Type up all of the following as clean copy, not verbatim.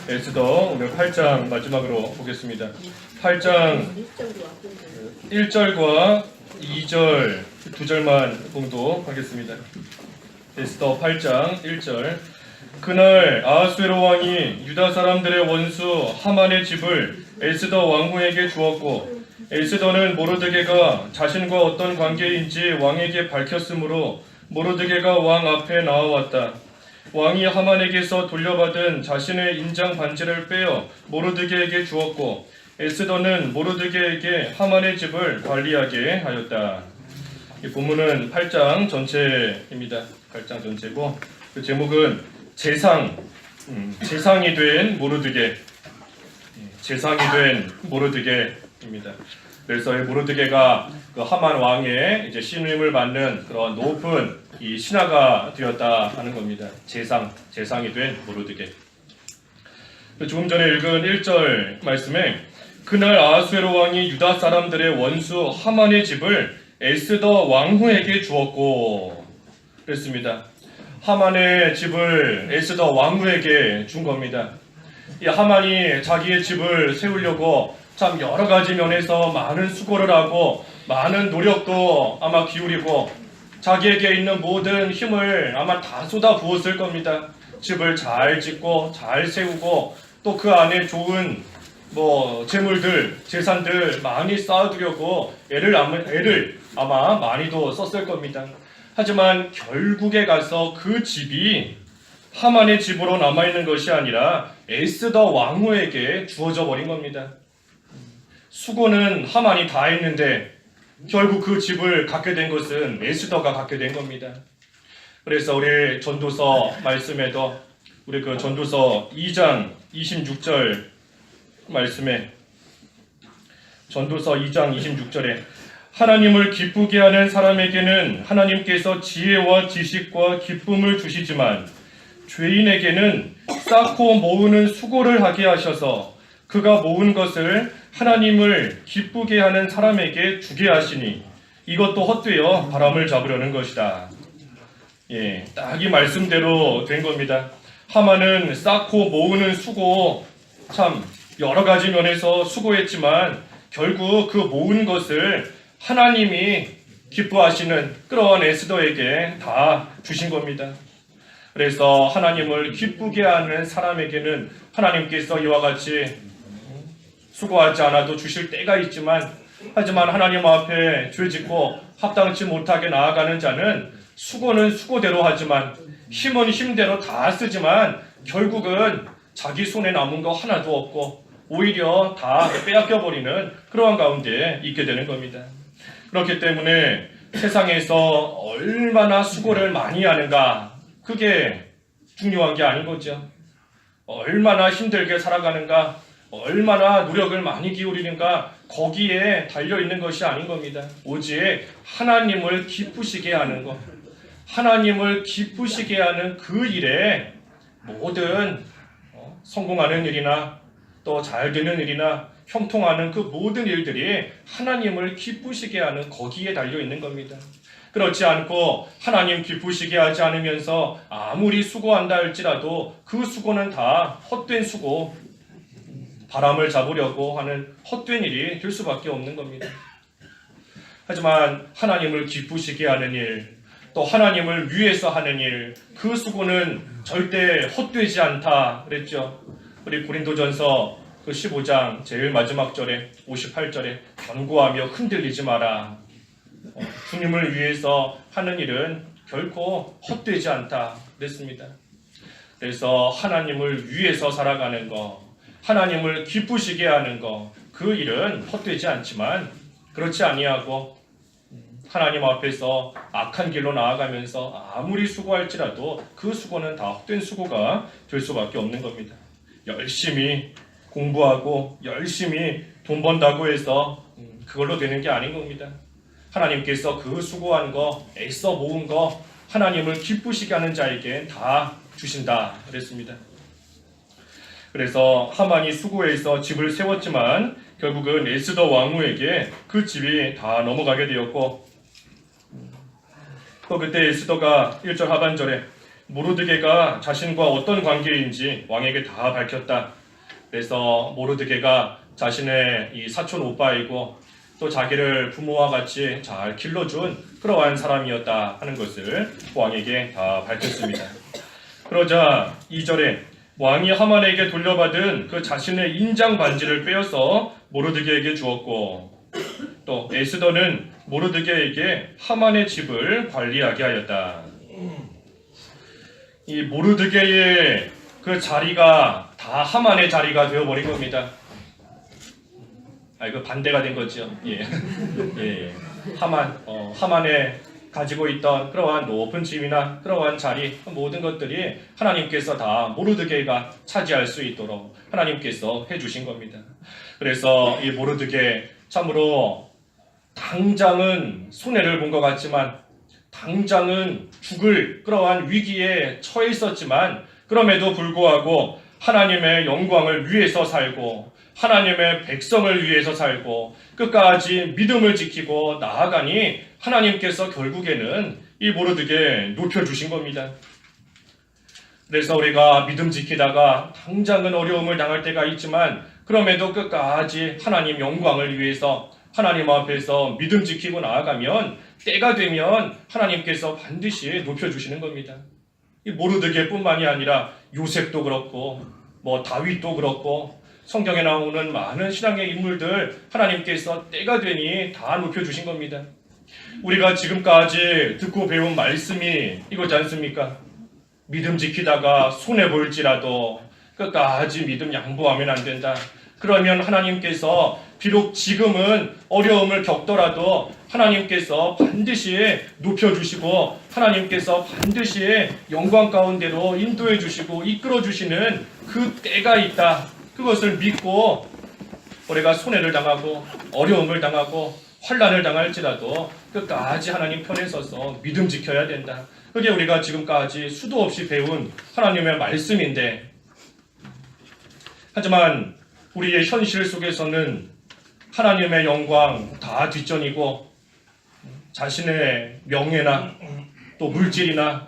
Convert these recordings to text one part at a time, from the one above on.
에스더 오늘 8장 마지막으로 보겠습니다. 8장 1절과 2절 두 절만 봉독하겠습니다. 에스더 8장 1절. 그날 아하수에로 왕이 유다 사람들의 원수 하만의 집을 에스더 왕후에게 주었고, 에스더는 모르드게가 자신과 어떤 관계인지 왕에게 밝혔으므로 모르드게가 왕 앞에 나와왔다. 왕이 하만에게서 돌려받은 자신의 인장 반지를 빼어 모르드게에게 주었고, 에스더는 모르드게에게 하만의 집을 관리하게 하였다. 이 본문은 8장 전체입니다. 8장 전체고, 그 제목은 재상이 된 모르드게, 재상이 된 모르드게입니다. 그래서 이 모르드게가 그 하만 왕의 이제 신임을 받는 그런 높은 이 신하가 되었다 하는 겁니다. 재상이 된 모르드게. 조금 전에 읽은 1절 말씀에 그날 아하수에로 왕이 유다 사람들의 원수 하만의 집을 에스더 왕후에게 주었고 그랬습니다. 하만의 집을 에스더 왕후에게 준 겁니다. 이 하만이 자기의 집을 세우려고 참 여러 가지 면에서 많은 수고를 하고 많은 노력도 아마 기울이고 자기에게 있는 모든 힘을 아마 다 쏟아 부었을 겁니다. 집을 잘 짓고 잘 세우고 또 그 안에 좋은 재물들, 재산들 많이 쌓아두려고 애를 아마 많이도 썼을 겁니다. 하지만 결국에 가서 그 집이 하만의 집으로 남아있는 것이 아니라 에스더 왕후에게 주어져 버린 겁니다. 수고는 하만이 다 했는데 결국 그 집을 갖게 된 것은 에스더가 갖게 된 겁니다. 그래서 우리 전도서 말씀에도 우리 그 전도서 2장 26절 말씀에 전도서 2장 26절에 하나님을 기쁘게 하는 사람에게는 하나님께서 지혜와 지식과 기쁨을 주시지만 죄인에게는 쌓고 모으는 수고를 하게 하셔서 그가 모은 것을 하나님을 기쁘게 하는 사람에게 주게 하시니 이것도 헛되어 바람을 잡으려는 것이다. 딱 이 말씀대로 된 겁니다. 하만은 쌓고 모으는 수고 참 여러 가지 면에서 수고했지만 결국 그 모은 것을 하나님이 기뻐하시는 그런 에스더에게 다 주신 겁니다. 그래서 하나님을 기쁘게 하는 사람에게는 하나님께서 이와 같이 수고하지 않아도 주실 때가 있지만 하지만 하나님 앞에 죄짓고 합당치 못하게 나아가는 자는 수고는 수고대로 하지만 힘은 힘대로 다 쓰지만 결국은 자기 손에 남은 거 하나도 없고 오히려 다 빼앗겨버리는 그러한 가운데 있게 되는 겁니다. 그렇기 때문에 세상에서 얼마나 수고를 많이 하는가 그게 중요한 게 아닌 거죠. 얼마나 힘들게 살아가는가 얼마나 노력을 많이 기울이는가 거기에 달려있는 것이 아닌 겁니다. 오직 하나님을 기쁘시게 하는 것, 하나님을 기쁘시게 하는 그 일에 모든 성공하는 일이나 또 잘 되는 일이나 형통하는 그 모든 일들이 하나님을 기쁘시게 하는 거기에 달려있는 겁니다. 그렇지 않고 하나님 기쁘시게 하지 않으면서 아무리 수고한다 할지라도 그 수고는 다 헛된 수고, 바람을 잡으려고 하는 헛된 일이 될 수밖에 없는 겁니다. 하지만 하나님을 기쁘시게 하는 일, 또 하나님을 위해서 하는 일, 그 수고는 절대 헛되지 않다 그랬죠. 우리 고린도전서 그 15장 제일 마지막 절에 58절에 견고하며 흔들리지 마라. 주님을 위해서 하는 일은 결코 헛되지 않다 그랬습니다. 그래서 하나님을 위해서 살아가는 거, 하나님을 기쁘시게 하는 거, 그 일은 헛되지 않지만 그렇지 아니하고 하나님 앞에서 악한 길로 나아가면서 아무리 수고할지라도 그 수고는 다 헛된 수고가 될 수밖에 없는 겁니다. 열심히 공부하고 열심히 돈 번다고 해서 그걸로 되는 게 아닌 겁니다. 하나님께서 그 수고한 거, 애써 모은 거 하나님을 기쁘시게 하는 자에게 다 주신다 그랬습니다. 그래서 하만이 수고해서 집을 세웠지만 결국은 에스더 왕후에게 그 집이 다 넘어가게 되었고 또 그때 에스더가 1절 하반절에 모르드게가 자신과 어떤 관계인지 왕에게 다 밝혔다. 그래서 모르드게가 자신의 이 사촌 오빠이고 또 자기를 부모와 같이 잘 길러준 그러한 사람이었다 하는 것을 왕에게 다 밝혔습니다. 그러자 2절에 왕이 하만에게 돌려받은 그 자신의 인장 반지를 빼어서 모르드게에게 주었고 또 에스더는 모르드게에게 하만의 집을 관리하게 하였다. 이 모르드게의 그 자리가 다 하만의 자리가 되어버린 겁니다. 그 반대가 된 거죠. 예. 예. 하만의 가지고 있던 그러한 높은 지위나 그러한 자리 모든 것들이 하나님께서 다 모르드게가 차지할 수 있도록 하나님께서 해주신 겁니다. 그래서 이 모르드게 참으로 당장은 손해를 본 것 같지만 당장은 죽을 그러한 위기에 처해 있었지만 그럼에도 불구하고 하나님의 영광을 위해서 살고 하나님의 백성을 위해서 살고 끝까지 믿음을 지키고 나아가니 하나님께서 결국에는 이 모르드게 높여주신 겁니다. 그래서 우리가 믿음 지키다가 당장은 어려움을 당할 때가 있지만 그럼에도 끝까지 하나님 영광을 위해서 하나님 앞에서 믿음 지키고 나아가면 때가 되면 하나님께서 반드시 높여주시는 겁니다. 이 모르드게뿐만이 아니라 요셉도 그렇고 다윗도 그렇고 성경에 나오는 많은 신앙의 인물들 하나님께서 때가 되니 다 높여주신 겁니다. 우리가 지금까지 듣고 배운 말씀이 이거지 않습니까? 믿음 지키다가 손해볼지라도 끝까지 믿음 양보하면 안 된다. 그러면 하나님께서 비록 지금은 어려움을 겪더라도 하나님께서 반드시 높여주시고 하나님께서 반드시 영광 가운데로 인도해 주시고 이끌어 주시는 그 때가 있다. 그것을 믿고 우리가 손해를 당하고 어려움을 당하고 환난을 당할지라도 끝까지 하나님 편에 서서 믿음 지켜야 된다. 그게 우리가 지금까지 수도 없이 배운 하나님의 말씀인데 하지만 우리의 현실 속에서는 하나님의 영광 다 뒷전이고 자신의 명예나 또 물질이나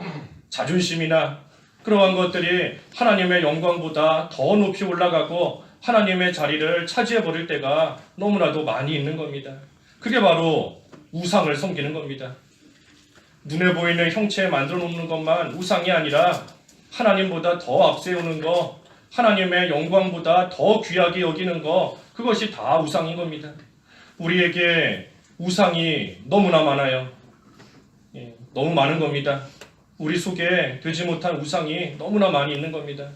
자존심이나 그러한 것들이 하나님의 영광보다 더 높이 올라가고 하나님의 자리를 차지해버릴 때가 너무나도 많이 있는 겁니다. 그게 바로 우상을 섬기는 겁니다. 눈에 보이는 형체에 만들어 놓는 것만 우상이 아니라 하나님보다 더 앞세우는 거, 하나님의 영광보다 더 귀하게 여기는 거, 그것이 다 우상인 겁니다. 우리에게 우상이 너무나 많아요. 너무 많은 겁니다. 우리 속에 되지 못한 우상이 너무나 많이 있는 겁니다.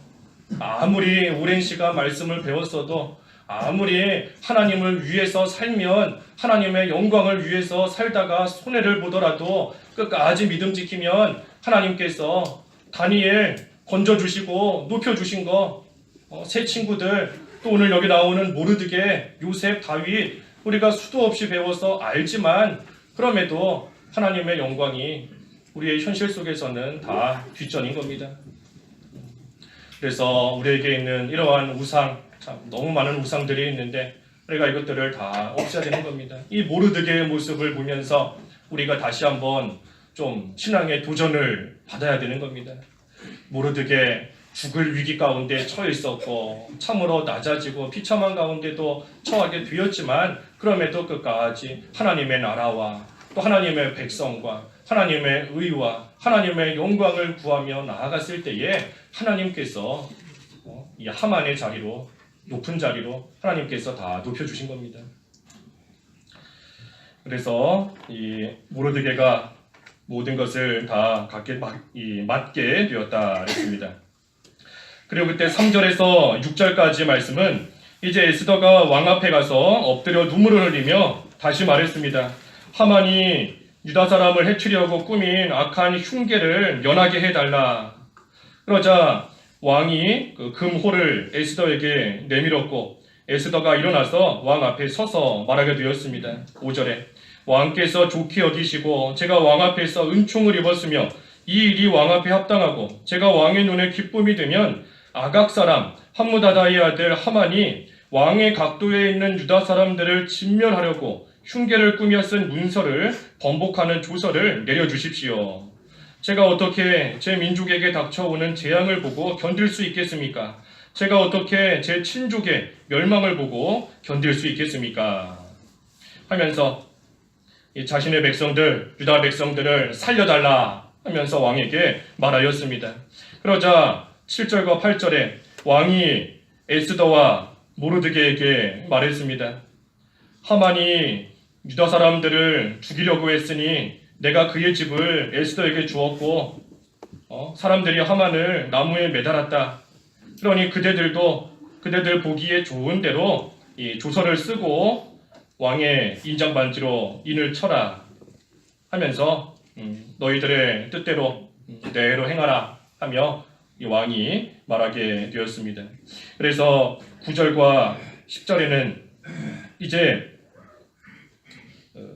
아무리 오랜 시간 말씀을 배웠어도 아무리 하나님을 위해서 살면 하나님의 영광을 위해서 살다가 손해를 보더라도 끝까지 믿음 지키면 하나님께서 다니엘 건져주시고 높여주신 거 새 친구들 또 오늘 여기 나오는 모르드게, 요셉, 다윗 우리가 수도 없이 배워서 알지만 그럼에도 하나님의 영광이 우리의 현실 속에서는 다 뒷전인 겁니다. 그래서 우리에게 있는 이러한 우상, 참 너무 많은 우상들이 있는데 우리가 이것들을 다 없애야 되는 겁니다. 이 모르드게의 모습을 보면서 우리가 다시 한번 좀 신앙의 도전을 받아야 되는 겁니다. 모르드게 죽을 위기 가운데 처해 있었고 참으로 낮아지고 비참한 가운데도 처하게 되었지만 그럼에도 끝까지 하나님의 나라와 또 하나님의 백성과 하나님의 의와 하나님의 영광을 구하며 나아갔을 때에 하나님께서 이 하만의 자리로 높은 자리로 하나님께서 다 높여주신 겁니다. 그래서 이 모르드게가 모든 것을 다 맡게 되었다 했습니다. 그리고 그때 3절에서 6절까지 말씀은 이제 에스더가 왕 앞에 가서 엎드려 눈물을 흘리며 다시 말했습니다. 하만이 유다 사람을 해치려고 꾸민 악한 흉계를 면하게 해달라. 그러자 왕이 그 금호를 에스더에게 내밀었고 에스더가 일어나서 왕 앞에 서서 말하게 되었습니다. 5절에 왕께서 좋게 여기시고 제가 왕 앞에서 은총을 입었으며 이 일이 왕 앞에 합당하고 제가 왕의 눈에 기쁨이 되면 아각 사람 함무다다의 아들 하만이 왕의 각도에 있는 유다 사람들을 진멸하려고 흉계를 꾸며 쓴 문서를 번복하는 조서를 내려주십시오. 제가 어떻게 제 민족에게 닥쳐오는 재앙을 보고 견딜 수 있겠습니까? 제가 어떻게 제 친족의 멸망을 보고 견딜 수 있겠습니까? 하면서 이 자신의 백성들, 유다 백성들을 살려달라 하면서 왕에게 말하였습니다. 그러자 7절과 8절에 왕이 에스더와 모르드게에게 말했습니다. 하만이 유다 사람들을 죽이려고 했으니 내가 그의 집을 에스더에게 주었고 사람들이 하만을 나무에 매달았다. 그러니 그대들 보기에 좋은 대로 이 조서를 쓰고 왕의 인장 반지로 인을 쳐라 하면서 너희들의 뜻대로 대로 행하라 하며 이 왕이 말하게 되었습니다. 그래서 9절과 10절에는 이제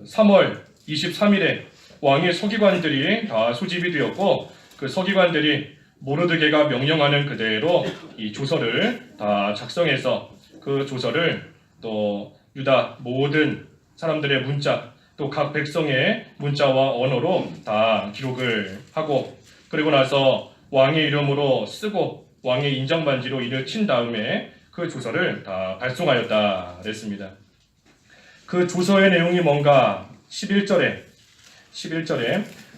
3월 23일에 왕의 서기관들이 다 소집이 되었고 그 서기관들이 모르드게가 명령하는 그대로 이 조서를 다 작성해서 그 조서를 또 유다 모든 사람들의 문자 또 각 백성의 문자와 언어로 다 기록을 하고 그리고 나서 왕의 이름으로 쓰고 왕의 인장반지로 인을 친 다음에 그 조서를 다 발송하였다 그랬습니다. 그 조서의 내용이 뭔가 11절에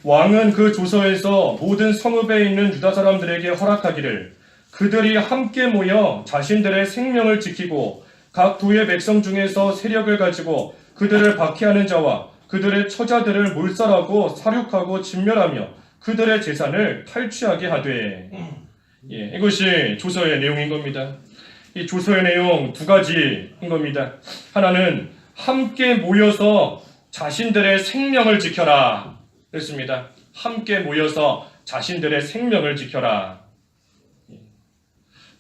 왕은 그 조서에서 모든 성읍에 있는 유다 사람들에게 허락하기를 그들이 함께 모여 자신들의 생명을 지키고 각 도의 백성 중에서 세력을 가지고 그들을 박해하는 자와 그들의 처자들을 몰살하고 살육하고 진멸하며 그들의 재산을 탈취하게 하되 이것이 조서의 내용인 겁니다. 이 조서의 내용 두 가지인 겁니다. 하나는 함께 모여서 자신들의 생명을 지켜라 그랬습니다. 함께 모여서 자신들의 생명을 지켜라.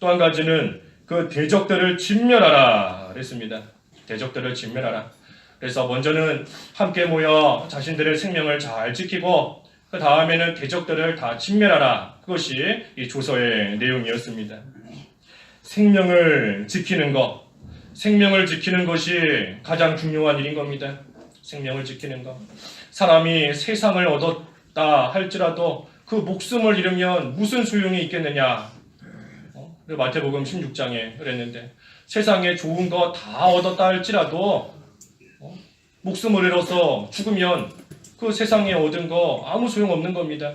또 한 가지는 그 대적들을 진멸하라 그랬습니다. 대적들을 진멸하라. 그래서 먼저는 함께 모여 자신들의 생명을 잘 지키고 그 다음에는 대적들을 다 진멸하라. 그것이 이 조서의 내용이었습니다. 생명을 지키는 것이 가장 중요한 일인 겁니다. 생명을 지키는 것. 사람이 세상을 얻었다 할지라도 그 목숨을 잃으면 무슨 소용이 있겠느냐. 마태복음 16장에 그랬는데 세상에 좋은 거 다 얻었다 할지라도 목숨을 잃어서 죽으면 그 세상에 얻은 거 아무 소용없는 겁니다.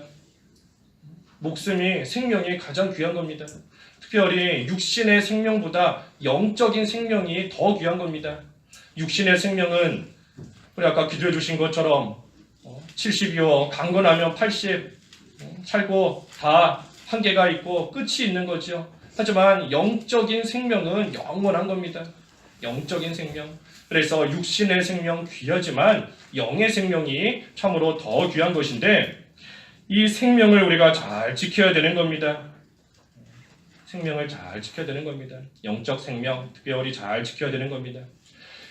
목숨이 생명이 가장 귀한 겁니다. 특별히 육신의 생명보다 영적인 생명이 더 귀한 겁니다. 육신의 생명은 우리 아까 기도해 주신 것처럼 70이요 강건하면 80 살고 다 한계가 있고 끝이 있는 거죠. 하지만 영적인 생명은 영원한 겁니다. 영적인 생명. 그래서 육신의 생명 귀하지만 영의 생명이 참으로 더 귀한 것인데 이 생명을 우리가 잘 지켜야 되는 겁니다. 생명을 잘 지켜야 되는 겁니다. 영적 생명 특별히 잘 지켜야 되는 겁니다.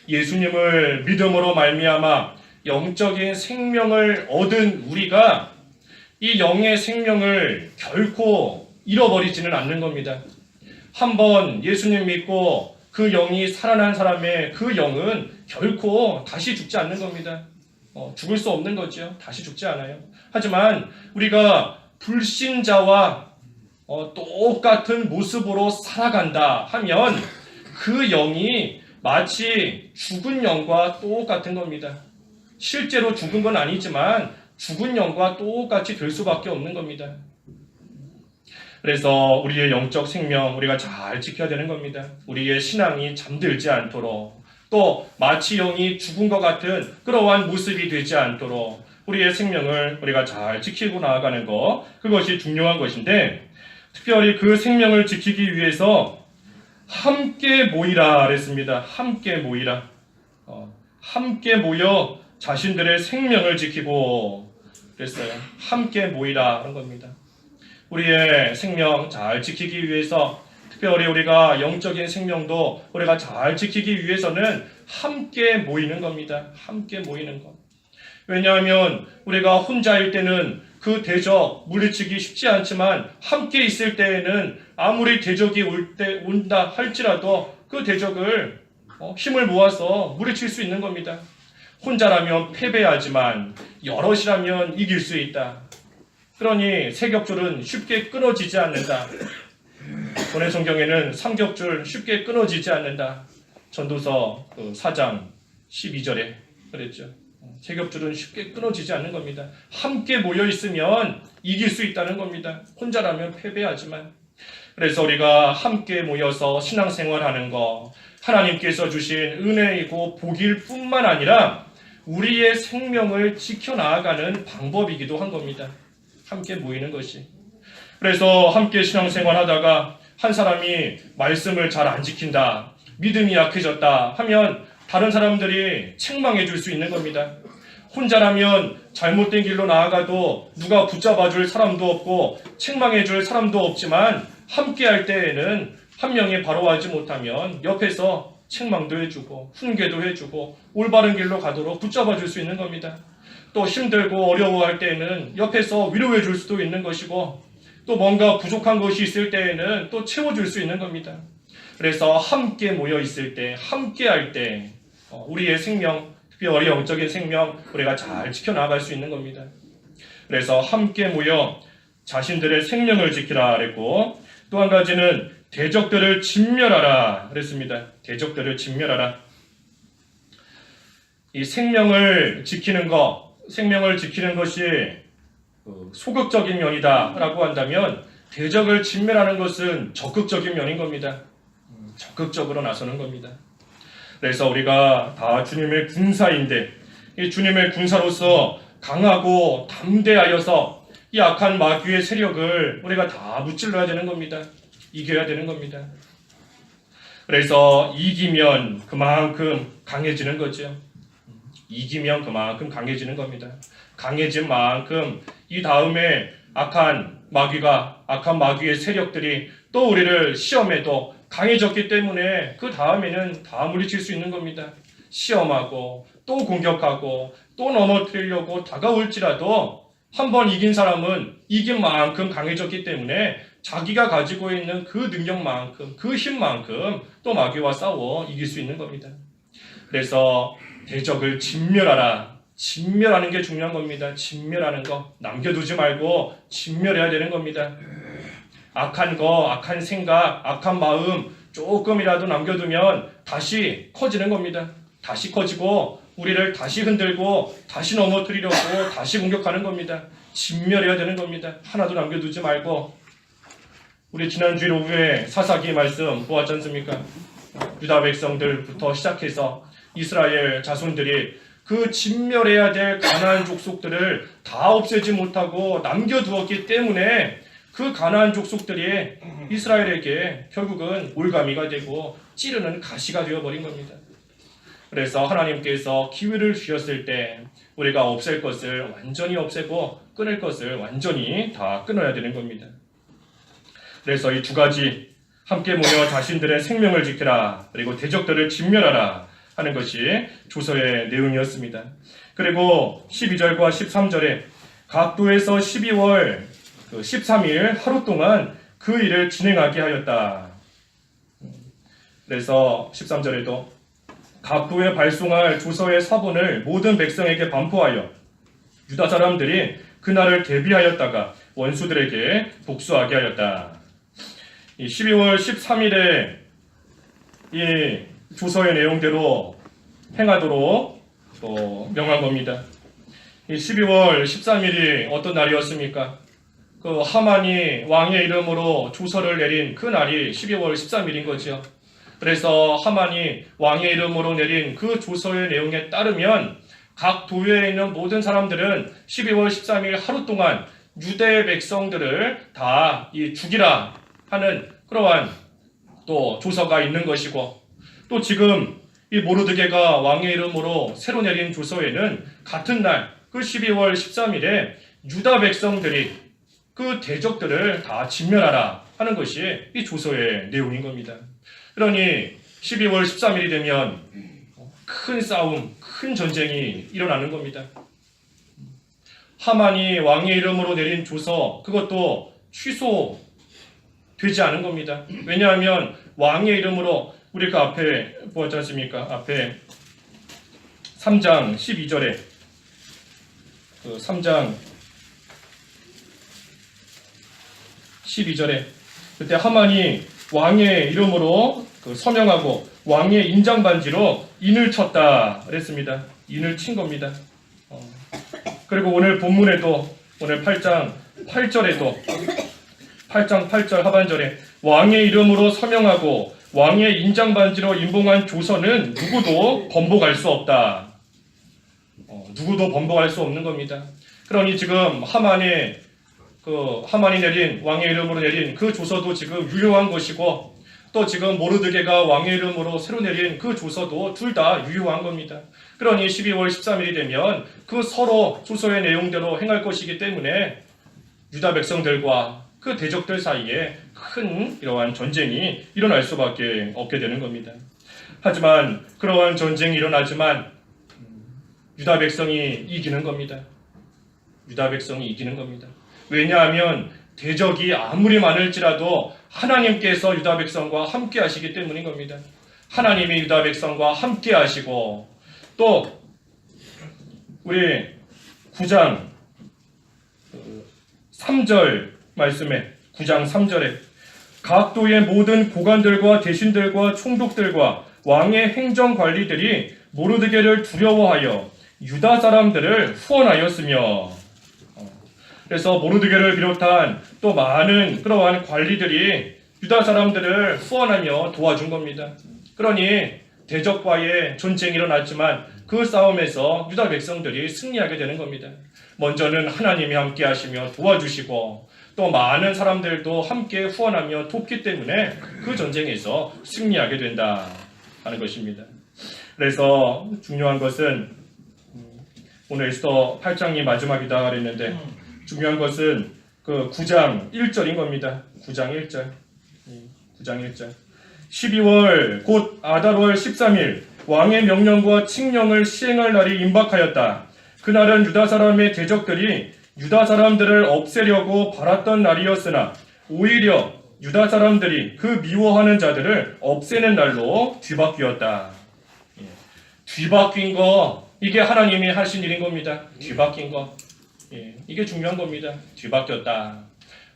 예수님을 믿음으로 말미암아 영적인 생명을 얻은 우리가 이 영의 생명을 결코 잃어버리지는 않는 겁니다. 한번 예수님 믿고 그 영이 살아난 사람의 그 영은 결코 다시 죽지 않는 겁니다. 죽을 수 없는 거죠. 다시 죽지 않아요. 하지만 우리가 불신자와 똑같은 모습으로 살아간다 하면 그 영이 마치 죽은 영과 똑같은 겁니다. 실제로 죽은 건 아니지만 죽은 영과 똑같이 될 수밖에 없는 겁니다. 그래서 우리의 영적 생명 우리가 잘 지켜야 되는 겁니다. 우리의 신앙이 잠들지 않도록 또 마치 영이 죽은 것 같은 그러한 모습이 되지 않도록 우리의 생명을 우리가 잘 지키고 나아가는 것 그것이 중요한 것인데 특별히 그 생명을 지키기 위해서 함께 모이라 그랬습니다. 함께 모이라. 함께 모여 자신들의 생명을 지키고 그랬어요. 함께 모이라 하는 겁니다. 우리의 생명 잘 지키기 위해서 특별히 우리가 영적인 생명도 우리가 잘 지키기 위해서는 함께 모이는 겁니다. 함께 모이는 것. 왜냐하면 우리가 혼자일 때는 그 대적 물리치기 쉽지 않지만 함께 있을 때에는 아무리 대적이 온다 할지라도 그 대적을 힘을 모아서 물리칠 수 있는 겁니다. 혼자라면 패배하지만 여럿이라면 이길 수 있다. 그러니 세 겹줄은 쉽게 끊어지지 않는다. 본의 성경에는 3겹줄 쉽게 끊어지지 않는다. 전도서 4장 12절에 그랬죠. 세 겹줄은 쉽게 끊어지지 않는 겁니다. 함께 모여 있으면 이길 수 있다는 겁니다. 혼자라면 패배하지만. 그래서 우리가 함께 모여서 신앙생활하는 거 하나님께서 주신 은혜이고 복일 뿐만 아니라 우리의 생명을 지켜나가는 방법이기도 한 겁니다. 함께 모이는 것이. 그래서 함께 신앙생활 하다가 한 사람이 말씀을 잘 안 지킨다, 믿음이 약해졌다 하면 다른 사람들이 책망해 줄 수 있는 겁니다. 혼자라면 잘못된 길로 나아가도 누가 붙잡아 줄 사람도 없고 책망해 줄 사람도 없지만 함께 할 때에는 한 명이 바로 하지 못하면 옆에서 책망도 해주고 훈계도 해주고 올바른 길로 가도록 붙잡아 줄 수 있는 겁니다. 또 힘들고 어려워할 때에는 옆에서 위로해 줄 수도 있는 것이고 또 뭔가 부족한 것이 있을 때에는 또 채워줄 수 있는 겁니다. 그래서 함께 모여 있을 때, 함께 할 때 우리의 생명, 특별히 영적인 생명 우리가 잘 지켜나갈 수 있는 겁니다. 그래서 함께 모여 자신들의 생명을 지키라 그랬고 또 한 가지는 대적들을 진멸하라 그랬습니다. 대적들을 진멸하라. 이 생명을 지키는 것이 소극적인 면이다라고 한다면 대적을 진멸하는 것은 적극적인 면인 겁니다. 적극적으로 나서는 겁니다. 그래서 우리가 다 주님의 군사인데 이 주님의 군사로서 강하고 담대하여서 이 악한 마귀의 세력을 우리가 다 무찔러야 되는 겁니다. 이겨야 되는 겁니다. 그래서 이기면 그만큼 강해지는 거죠. 이기면 그만큼 강해지는 겁니다. 강해진 만큼 이 다음에 악한 마귀의 세력들이 또 우리를 시험해도 강해졌기 때문에 그 다음에는 다 물리칠 수 있는 겁니다. 시험하고 또 공격하고 또 넘어뜨리려고 다가올지라도 한번 이긴 사람은 이긴 만큼 강해졌기 때문에 자기가 가지고 있는 그 능력만큼 그 힘만큼 또 마귀와 싸워 이길 수 있는 겁니다. 그래서 대적을 진멸하라. 진멸하는 게 중요한 겁니다. 진멸하는 거 남겨두지 말고 진멸해야 되는 겁니다. 악한 거, 악한 생각, 악한 마음 조금이라도 남겨두면 다시 커지는 겁니다. 다시 커지고 우리를 다시 흔들고 다시 넘어뜨리려고 다시 공격하는 겁니다. 진멸해야 되는 겁니다. 하나도 남겨두지 말고. 우리 지난주일 오후에 사사기 말씀 보았지 않습니까? 유다 백성들부터 시작해서 이스라엘 자손들이 그 진멸해야 될 가나안 족속들을 다 없애지 못하고 남겨두었기 때문에 그 가나안 족속들이 이스라엘에게 결국은 올가미가 되고 찌르는 가시가 되어버린 겁니다. 그래서 하나님께서 기회를 주셨을 때 우리가 없앨 것을 완전히 없애고 끊을 것을 완전히 다 끊어야 되는 겁니다. 그래서 이 두 가지 함께 모여 자신들의 생명을 지키라 그리고 대적들을 진멸하라 하는 것이 조서의 내용이었습니다. 그리고 12절과 13절에 각 도에서 12월 13일 하루 동안 그 일을 진행하게 하였다. 그래서 13절에도 각 도에 발송할 조서의 사본을 모든 백성에게 반포하여 유다 사람들이 그날을 대비하였다가 원수들에게 복수하게 하였다. 이 12월 13일에 이 조서의 내용대로 행하도록 명한 겁니다. 이 12월 13일이 어떤 날이었습니까? 그 하만이 왕의 이름으로 조서를 내린 그 날이 12월 13일인 거죠. 그래서 하만이 왕의 이름으로 내린 그 조서의 내용에 따르면 각 도에 있는 모든 사람들은 12월 13일 하루 동안 유대 백성들을 다 죽이라 하는 그러한 또 조서가 있는 것이고, 또 지금 이 모르드게가 왕의 이름으로 새로 내린 조서에는 같은 날 그 12월 13일에 유다 백성들이 그 대적들을 다 진멸하라 하는 것이 이 조서의 내용인 겁니다. 그러니 12월 13일이 되면 큰 싸움, 큰 전쟁이 일어나는 겁니다. 하만이 왕의 이름으로 내린 조서, 그것도 취소되지 않은 겁니다. 왜냐하면 왕의 이름으로 우리 그 앞에 보았지 않습니까? 앞에 3장 12절에 3장 12절에 그때 하만이 왕의 이름으로 서명하고 왕의 인장 반지로 인을 쳤다 그랬습니다. 인을 친 겁니다. 그리고 오늘 본문에도 오늘 8장 8절에도 8장 8절 하반절에 왕의 이름으로 서명하고 왕의 인장 반지로 인봉한 조선은 누구도 번복할 수 없다. 누구도 번복할 수 없는 겁니다. 그러니 지금 하만이 내린 왕의 이름으로 내린 그 조서도 지금 유효한 것이고 또 지금 모르드게가 왕의 이름으로 새로 내린 그 조서도 둘 다 유효한 겁니다. 그러니 12월 13일이 되면 그 서로 조서의 내용대로 행할 것이기 때문에 유다 백성들과 그 대적들 사이에 큰 이러한 전쟁이 일어날 수밖에 없게 되는 겁니다. 하지만 그러한 전쟁이 일어나지만 유다 백성이 이기는 겁니다. 유다 백성이 이기는 겁니다. 왜냐하면 대적이 아무리 많을지라도 하나님께서 유다 백성과 함께 하시기 때문인 겁니다. 하나님이 유다 백성과 함께 하시고 또 우리 9장 3절 말씀에 9장 3절에 각도의 모든 고관들과 대신들과 총독들과 왕의 행정관리들이 모르드게를 두려워하여 유다 사람들을 후원하였으며 그래서 모르드게를 비롯한 또 많은 그러한 관리들이 유다 사람들을 후원하며 도와준 겁니다. 그러니 대적과의 전쟁이 일어났지만 그 싸움에서 유다 백성들이 승리하게 되는 겁니다. 먼저는 하나님이 함께 하시며 도와주시고 또 많은 사람들도 함께 후원하며 돕기 때문에 그 전쟁에서 승리하게 된다 하는 것입니다. 그래서 중요한 것은 오늘 에스더 8장이 마지막이다 그랬는데 중요한 것은 그 9장 1절인 겁니다. 9장 1절. 9장 1절. 12월 곧 아달월 13일 왕의 명령과 칙령을 시행할 날이 임박하였다. 그날은 유다 사람의 대적들이 유다 사람들을 없애려고 바랐던 날이었으나 오히려 유다 사람들이 그 미워하는 자들을 없애는 날로 뒤바뀌었다. 뒤바뀐 거 이게 하나님이 하신 일인 겁니다. 뒤바뀐 거. 이게 중요한 겁니다. 뒤바뀌었다.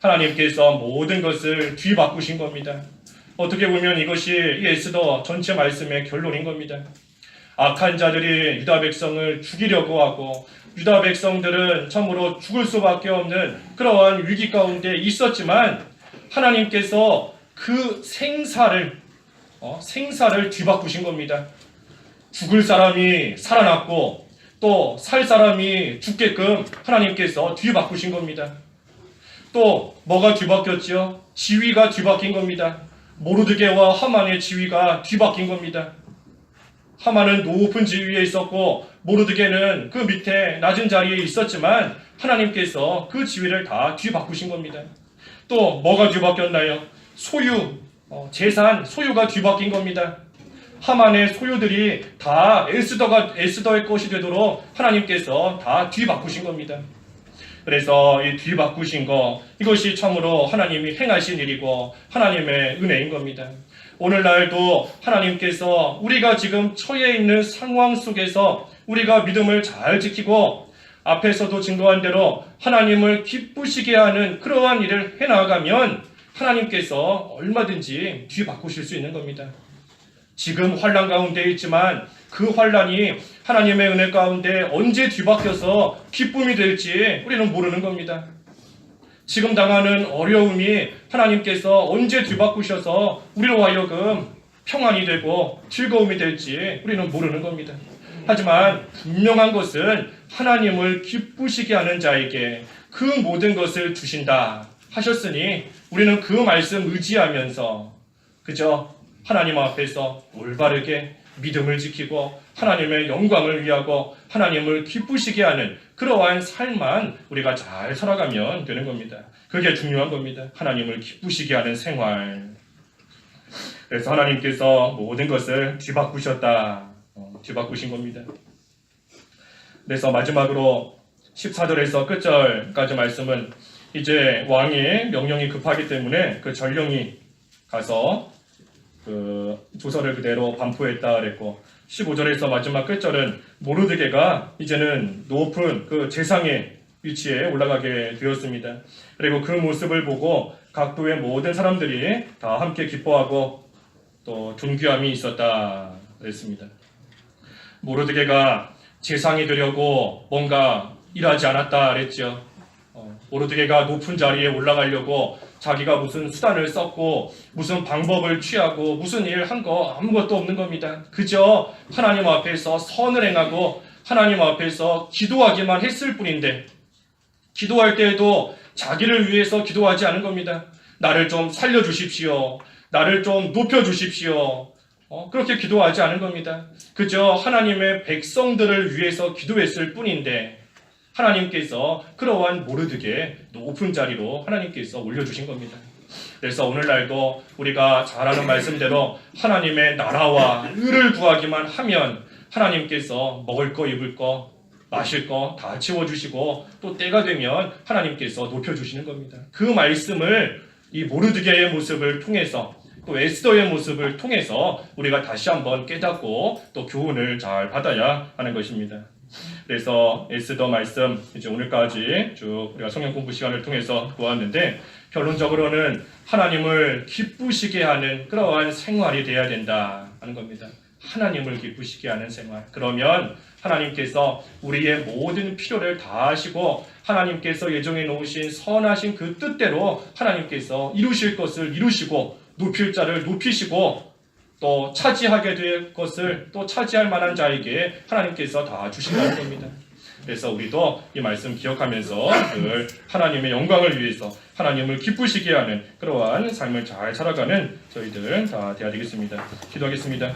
하나님께서 모든 것을 뒤바꾸신 겁니다. 어떻게 보면 이것이 이 에스더 전체 말씀의 결론인 겁니다. 악한 자들이 유다 백성을 죽이려고 하고 유다 백성들은 참으로 죽을 수밖에 없는 그러한 위기 가운데 있었지만 하나님께서 그 생사를 뒤바꾸신 겁니다. 죽을 사람이 살아났고 또 살 사람이 죽게끔 하나님께서 뒤바꾸신 겁니다. 또 뭐가 뒤바뀌었죠? 지위가 뒤바뀐 겁니다. 모르드게와 하만의 지위가 뒤바뀐 겁니다. 하만은 높은 지위에 있었고 모르드게는 그 밑에 낮은 자리에 있었지만 하나님께서 그 지위를 다 뒤바꾸신 겁니다. 또 뭐가 뒤바뀌었나요? 소유, 재산, 소유가 뒤바뀐 겁니다. 하만의 소유들이 다 에스더의 것이 되도록 하나님께서 다 뒤바꾸신 겁니다. 그래서 이 뒤바꾸신 거 이것이 참으로 하나님이 행하신 일이고 하나님의 은혜인 겁니다. 오늘날도 하나님께서 우리가 지금 처해 있는 상황 속에서 우리가 믿음을 잘 지키고 앞에서도 증거한 대로 하나님을 기쁘시게 하는 그러한 일을 해나가면 하나님께서 얼마든지 뒤바꾸실 수 있는 겁니다. 지금 환난 가운데 있지만 그 환난이 하나님의 은혜 가운데 언제 뒤바뀌어서 기쁨이 될지 우리는 모르는 겁니다. 지금 당하는 어려움이 하나님께서 언제 뒤바꾸셔서 우리로 하여금 평안이 되고 즐거움이 될지 우리는 모르는 겁니다. 하지만 분명한 것은 하나님을 기쁘시게 하는 자에게 그 모든 것을 주신다 하셨으니 우리는 그 말씀 의지하면서 그저 하나님 앞에서 올바르게 믿음을 지키고 하나님의 영광을 위하고 하나님을 기쁘시게 하는 그러한 삶만 우리가 잘 살아가면 되는 겁니다. 그게 중요한 겁니다. 하나님을 기쁘시게 하는 생활. 그래서 하나님께서 모든 것을 뒤바꾸셨다. 뒤바꾸신 겁니다. 그래서 마지막으로 14절에서 끝절까지 말씀은 이제 왕의 명령이 급하기 때문에 그 전령이 가서 그 조서를 그대로 반포했다 그랬고 15절에서 마지막 끝절은 모르드게가 이제는 높은 그 재상의 위치에 올라가게 되었습니다. 그리고 그 모습을 보고 각도의 모든 사람들이 다 함께 기뻐하고 또 존귀함이 있었다 그랬습니다. 모르드게가 재상이 되려고 뭔가 일하지 않았다 그랬죠. 모르드게가 높은 자리에 올라가려고 자기가 무슨 수단을 썼고 무슨 방법을 취하고 무슨 일을 한 거 아무것도 없는 겁니다. 그저 하나님 앞에서 선을 행하고 하나님 앞에서 기도하기만 했을 뿐인데, 기도할 때에도 자기를 위해서 기도하지 않은 겁니다. 나를 좀 살려주십시오. 나를 좀 높여주십시오. 그렇게 기도하지 않은 겁니다. 그저 하나님의 백성들을 위해서 기도했을 뿐인데 하나님께서 그러한 모르드게 높은 자리로 하나님께서 올려주신 겁니다. 그래서 오늘날도 우리가 잘 아는 말씀대로 하나님의 나라와 의를 구하기만 하면 하나님께서 먹을 거 입을 거 마실 거 다 채워주시고 또 때가 되면 하나님께서 높여주시는 겁니다. 그 말씀을 이 모르드게의 모습을 통해서 또 에스더의 모습을 통해서 우리가 다시 한번 깨닫고 또 교훈을 잘 받아야 하는 것입니다. 그래서 에스더 말씀 이제 오늘까지 쭉 우리가 성경 공부 시간을 통해서 보았는데, 결론적으로는 하나님을 기쁘시게 하는 그러한 생활이 되어야 된다 하는 겁니다. 하나님을 기쁘시게 하는 생활. 그러면 하나님께서 우리의 모든 필요를 다 하시고 하나님께서 예정해 놓으신 선하신 그 뜻대로 하나님께서 이루실 것을 이루시고 높일 자를 높이시고 또 차지하게 될 것을 또 차지할 만한 자에게 하나님께서 다 주신다는 겁니다. 그래서 우리도 이 말씀 기억하면서 늘 하나님의 영광을 위해서 하나님을 기쁘시게 하는 그러한 삶을 잘 살아가는 저희들 다 되어야 되겠습니다. 기도하겠습니다.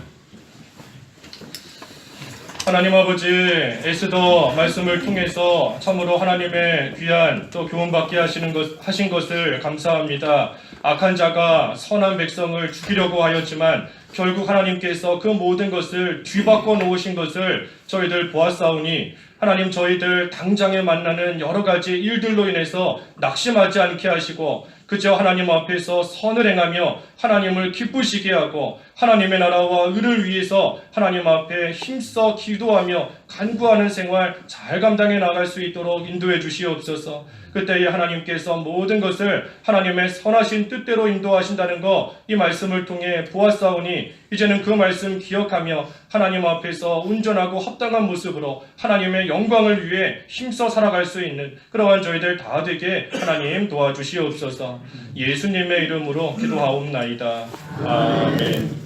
하나님 아버지, 에스더 말씀을 통해서 참으로 하나님의 귀한 또 교훈받게 하신 것을 감사합니다. 악한 자가 선한 백성을 죽이려고 하였지만 결국 하나님께서 그 모든 것을 뒤바꿔 놓으신 것을 저희들 보았사오니, 하나님 저희들 당장에 만나는 여러 가지 일들로 인해서 낙심하지 않게 하시고 그저 하나님 앞에서 선을 행하며 하나님을 기쁘시게 하고 하나님의 나라와 의를 위해서 하나님 앞에 힘써 기도하며 간구하는 생활 잘 감당해 나갈 수 있도록 인도해 주시옵소서. 그때에 하나님께서 모든 것을 하나님의 선하신 뜻대로 인도하신다는 거 이 말씀을 통해 보았사오니 이제는 그 말씀 기억하며 하나님 앞에서 온전하고 합당한 모습으로 하나님의 영광을 위해 힘써 살아갈 수 있는 그러한 저희들 다 되게 하나님 도와주시옵소서. 예수님의 이름으로 기도하옵나이다. 아멘.